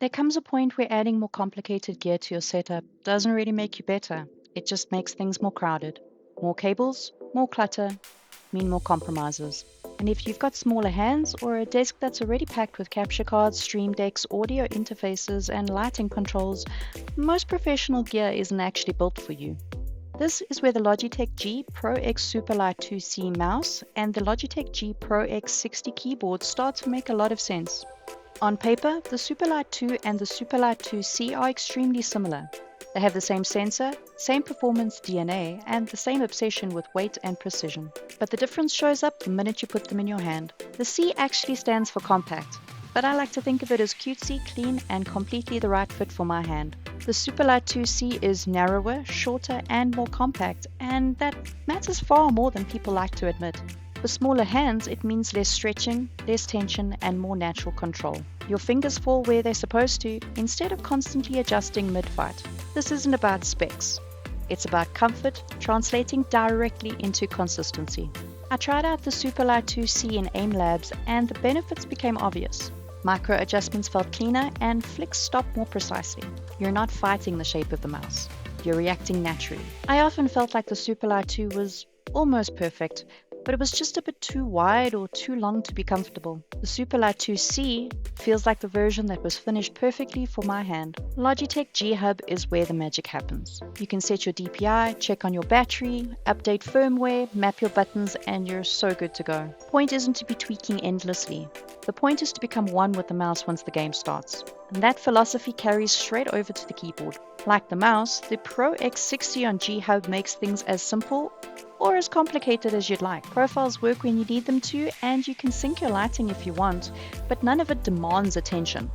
There comes a point where adding more complicated gear to your setup doesn't really make you better. It just makes things more crowded. More cables, more clutter, mean more compromises. And if you've got smaller hands or a desk that's already packed with capture cards, stream decks, audio interfaces, and lighting controls, most professional gear isn't actually built for you. This is where the Logitech G PRO X Superlight 2C mouse and the Logitech G PRO X 60 keyboard start to make a lot of sense. On paper, the Superlight 2 and the Superlight 2C are extremely similar. They have the same sensor, same performance DNA, and the same obsession with weight and precision. But the difference shows up the minute you put them in your hand. The C actually stands for compact, but I like to think of it as cutesy, clean, and completely the right fit for my hand. The Superlight 2C is narrower, shorter, and more compact, and that matters far more than people like to admit. For smaller hands, it means less stretching, less tension, and more natural control. Your fingers fall where they're supposed to, instead of constantly adjusting mid-fight. This isn't about specs. It's about comfort, translating directly into consistency. I tried out the Superlight 2C in AIM Labs, and the benefits became obvious. Micro adjustments felt cleaner, and flicks stopped more precisely. You're not fighting the shape of the mouse. You're reacting naturally. I often felt like the Superlight 2 was almost perfect, but it was just a bit too wide or too long to be comfortable. The Superlight 2C feels like the version that was finished perfectly for my hand. Logitech G Hub is where the magic happens. You can set your DPI, check on your battery, update firmware, map your buttons, and you're so good to go. The point isn't to be tweaking endlessly. The point is to become one with the mouse once the game starts. And that philosophy carries straight over to the keyboard. Like the mouse, the Pro X60 on G Hub makes things as simple or as complicated as you'd like. Profiles work when you need them to, and you can sync your lighting if you want, but none of it demands attention.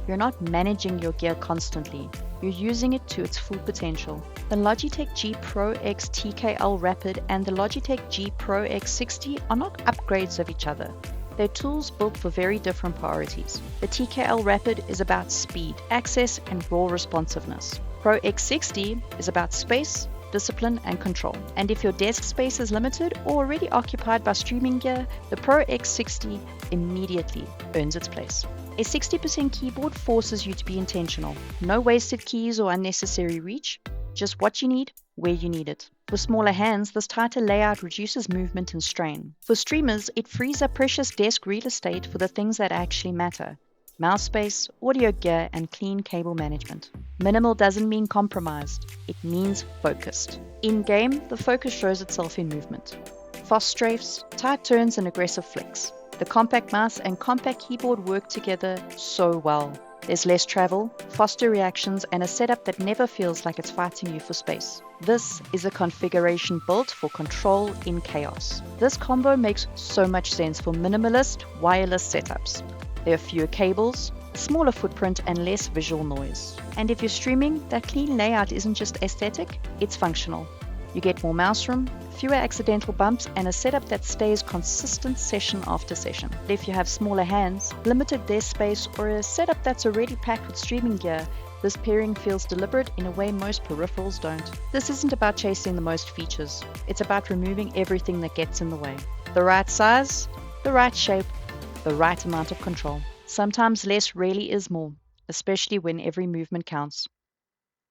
You're not managing your gear constantly. You're using it to its full potential. The Logitech G PRO X TKL Rapid and the Logitech G PRO X60 are not upgrades of each other. They're tools built for very different priorities. The TKL Rapid is about speed, access, and raw responsiveness. Pro X60 is about space, discipline, and control. And if your desk space is limited or already occupied by streaming gear, the Pro X60 immediately earns its place. A 60% keyboard forces you to be intentional. No wasted keys or unnecessary reach, just what you need, where you need it. For smaller hands, this tighter layout reduces movement and strain. For streamers, it frees up precious desk real estate for the things that actually matter: mouse space, audio gear, and clean cable management. Minimal doesn't mean compromised, it means focused. In-game, the focus shows itself in movement. Fast strafes, tight turns, and aggressive flicks. The compact mouse and compact keyboard work together so well. There's less travel, faster reactions, and a setup that never feels like it's fighting you for space. This is a configuration built for control in chaos. This combo makes so much sense for minimalist, wireless setups. There are fewer cables, a smaller footprint, and less visual noise. And if you're streaming, that clean layout isn't just aesthetic, it's functional. You get more mouse room, fewer accidental bumps, and a setup that stays consistent session after session. If you have smaller hands, limited desk space, or a setup that's already packed with streaming gear, this pairing feels deliberate in a way most peripherals don't. This isn't about chasing the most features. It's about removing everything that gets in the way. The right size, the right shape, the right amount of control. Sometimes less really is more, especially when every movement counts.